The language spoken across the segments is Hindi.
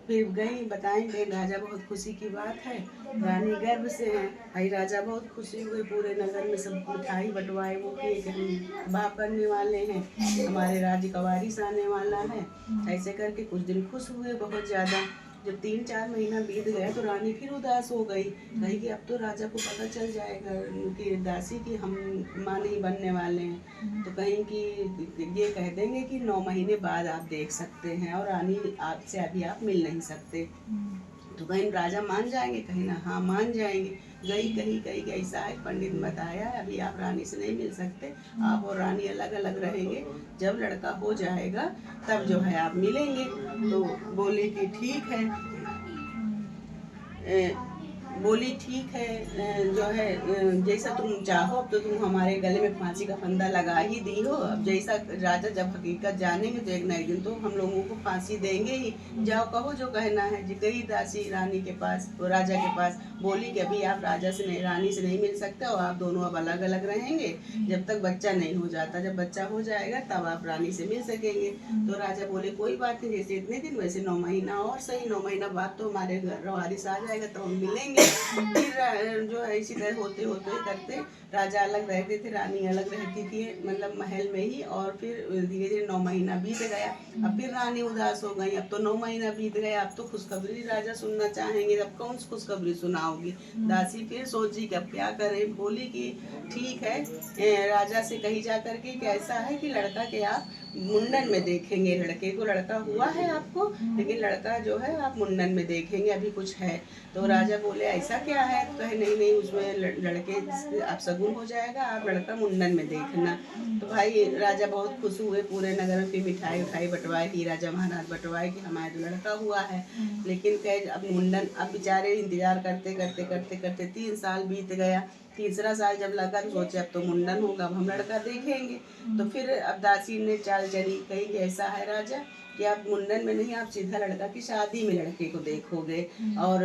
फिर गई बताई गई, राजा बहुत खुशी की बात है, रानी गर्भ से है। भाई राजा बहुत खुशी हुए, पूरे नगर में सब मिठाई बंटवाए, वो किए कि हम बाप करने वाले हैं, हमारे राज्य का वारिस आने वाला है। ऐसे करके कुछ दिन खुश हुए बहुत ज़्यादा। जब 3-4 महीना बीत गया तो रानी फिर उदास हो गई, कही कि अब तो राजा को पता चल जाएगा कि दासी की हम माँ नहीं बनने वाले हैं, तो कहीं कि ये कह देंगे कि 9 महीने बाद आप देख सकते हैं और रानी आपसे अभी आप मिल नहीं सकते। तो कहीं राजा मान जाएंगे, कहीं ना हाँ मान जाएंगे। गई कहीं कहीं ऐसा है, पंडित ने बताया अभी आप रानी से नहीं मिल सकते, आप और रानी अलग अलग रहेंगे, जब लड़का हो जाएगा तब जो है आप मिलेंगे। तो बोली कि ठीक है। बोली ठीक है, जो है जैसा तुम चाहो, अब तो तुम हमारे गले में फांसी का फंदा लगा ही दी हो, अब जैसा राजा जब हकीकत जानेंगे तो एक ना एक दिन तो हम लोगों को फांसी देंगे ही। जाओ कहो जो कहना है। गई दासी रानी के पास, वो राजा के पास, बोली कि अभी आप राजा से नहीं, रानी से नहीं मिल सकते और आप दोनों अब अलग अलग रहेंगे जब तक बच्चा नहीं हो जाता, जब बच्चा हो जाएगा तब आप रानी से मिल सकेंगे। तो राजा बोले कोई बात नहीं, जैसे इतने दिन वैसे 9 महीना और सही, 9 महीना बाद तो हमारे घर वारिस आ जाएगा तो हम मिलेंगे। फिर जो है इसी तरह होते होते करते राजा अलग रहते थे, रानी अलग रहती थी, मतलब महल में ही। और फिर धीरे धीरे 9 महीना बीत गया। अब फिर रानी उदास हो गई, अब तो 9 महीना बीत गया, अब तो खुशखबरी राजा सुनना चाहेंगे, अब कौन सी खुशखबरी सुनाओगी। दासी फिर सोची कि अब क्या करे, बोली कि ठीक है, राजा से कही जा करके कि ऐसा है कि लड़का के आप मुंडन में देखेंगे, लड़के को लड़का हुआ है आपको, लेकिन लड़का जो है आप मुंडन में देखेंगे, अभी कुछ है। तो राजा बोले ऐसा क्या है, तो कहे नहीं नहीं, उसमें लड़के आप सगुन हो जाएगा, आप लड़का मुंडन में देखना। तो भाई राजा बहुत खुश हुए, पूरे नगर में फिर मिठाई उठाई बंटवाए, हीरा जवाहरात बंटवाए कि हमारे तो लड़का हुआ है। लेकिन कहे अब मुंडन, अब बेचारे इंतजार करते करते करते करते 3 साल बीत गया। तीसरा साल जब लगा तो सोचे अब तो मुंडन होगा, अब हम लड़का देखेंगे। तो फिर अब दासी ने चाल चली, कही कि ऐसा है राजा कि आप मुंडन में नहीं, आप सीधा लड़का की शादी में लड़के को देखोगे। और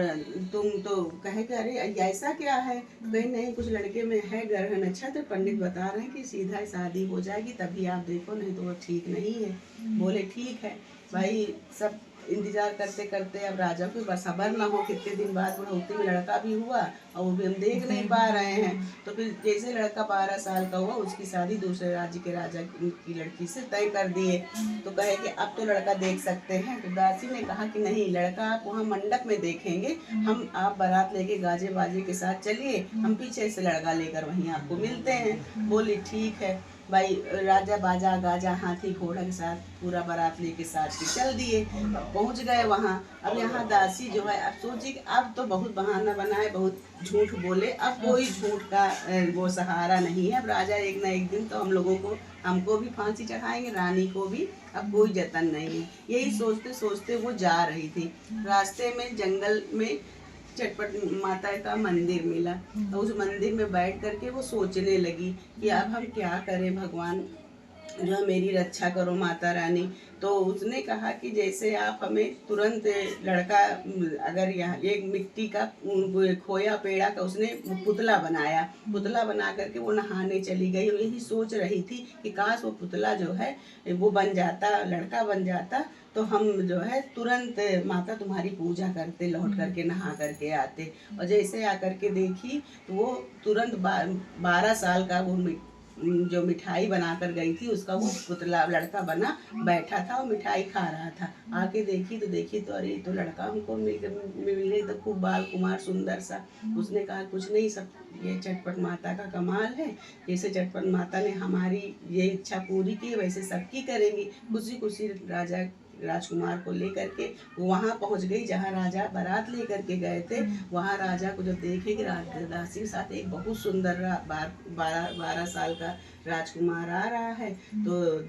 तुम तो कहे कि अरे ऐसा क्या है, कहीं नहीं कुछ लड़के में है ग्रहण अच्छा, तो पंडित बता रहे हैं कि सीधा शादी हो जाएगी तभी आप देखो, नहीं तो वो ठीक नहीं है। बोले ठीक है। भाई सब इंतजार करते करते अब राजा को बस सबर ना हो, कितने दिन बाद बुढ़ौती में लड़का भी हुआ और वो भी हम देख नहीं पा रहे हैं। तो फिर जैसे लड़का 12 साल का हुआ, उसकी शादी दूसरे राज्य के राजा की लड़की से तय कर दिए। तो कहे कि अब तो लड़का देख सकते हैं। तो दासी ने कहा कि नहीं, लड़का आप वहाँ मंडप में देखेंगे, हम आप बारात लेके गाजे बाजे के साथ चलिए, हम पीछे से लड़का लेकर वहीं आपको मिलते हैं। बोली ठीक है। भाई राजा बाजा गाजा हाथी घोड़ा के साथ पूरा बारात लेके साथ के चल दिए, पहुंच गए वहाँ। अब यहाँ दासी जो है अब सोची कि अब तो बहुत बहाना बनाए, बहुत झूठ बोले, अब कोई झूठ का वो सहारा नहीं है, अब राजा एक ना एक दिन तो हम लोगों को, हमको भी फांसी चढ़ाएंगे, रानी को भी, अब कोई जतन नहीं है। यही सोचते सोचते वो जा रही थी, रास्ते में जंगल में चटपट माता का मंदिर मिला। तो उस मंदिर में बैठ करके वो सोचने लगी कि अब हम क्या करें भगवान, जो मेरी रक्षा करो माता रानी। तो उसने कहा कि जैसे आप हमें तुरंत लड़का, अगर यहाँ एक मिट्टी का खोया पेड़ा का उसने पुतला बनाया, पुतला बना करके वो नहाने चली गई और यही सोच रही थी कि काश वो पुतला जो है वो बन जाता, लड़का बन जाता, तो हम जो है तुरंत माता तुम्हारी पूजा करते, लौट करके नहा करके आते। और जैसे आकर के देखी तो वो तुरंत 12 साल का वो जो मिठाई बनाकर गई थी उसका वो पुतला लड़का बना बैठा था और मिठाई खा रहा था। आके देखी तो अरे तो लड़का हमको मिले, तो खूब बाल कुमार सुंदर सा। उसने कहा कुछ नहीं, सब ये चटपट माता का कमाल है, जैसे चटपट माता ने हमारी ये इच्छा पूरी की वैसे सबकी करेंगी। खुशी खुशी राजा राजकुमार को लेकर के वहाँ पहुँच गई जहाँ राजा बारात लेकर के गए थे। वहाँ राजा को जब देखे कि दासी के साथ एक बहुत सुंदर 12 साल का राजकुमार आ रहा है, तो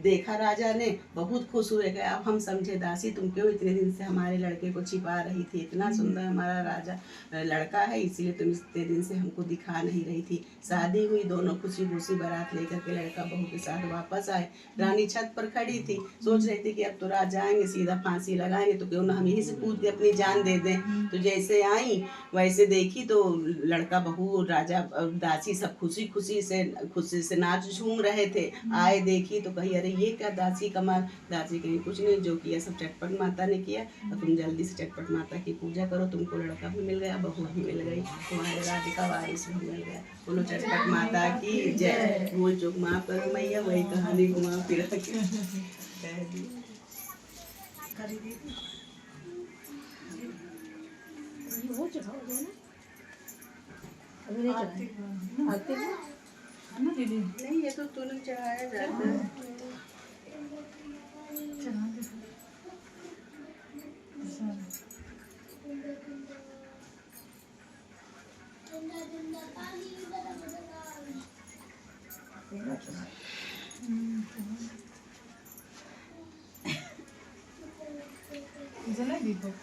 देखा राजा ने, बहुत खुश हुए गए। अब हम समझे दासी तुम क्यों इतने दिन से हमारे लड़के को छिपा रही थी, इतना सुंदर हमारा राजा लड़का है, इसीलिए तुम इतने दिन से हमको दिखा नहीं रही थी। शादी हुई, दोनों खुशी खुशी बारात लेकर के लड़का बहू के साथ वापस आए। रानी छत पर खड़ी थी, सोच रही थी कि अब तो राजा आएंगे सीधा फांसी लगाएंगे, तो क्यों ना हम यहीं से कूद के अपनी जान दे दें। तो जैसे आई वैसे देखी तो लड़का बहू राजा दासी सब खुशी खुशी से खुशी से नाच झूम रहे थे। आए देखी तो कही अरे ये क्या दासी कमाल। दासी कहीं कुछ नहीं, जो किया सब चटपट माता ने किया। और तुम जल्दी से चटपट माता की पूजा करो, तुमको लड़का भी मिल गया, बहू भी मिल गई, तुम्हारे राज्य का वारिस भी मिल गया। बोलो चटपट माता की जय। भूल चूक माफ करो मैया, वही कहानी घुमा फिरा के कह दी। वो चढ़ाओ ना, अभी नहीं चढ़ाया आते हैं ना दीदी। नहीं ये तो तूने चढ़ाया जाता है। चढ़ा दे जला दीपक।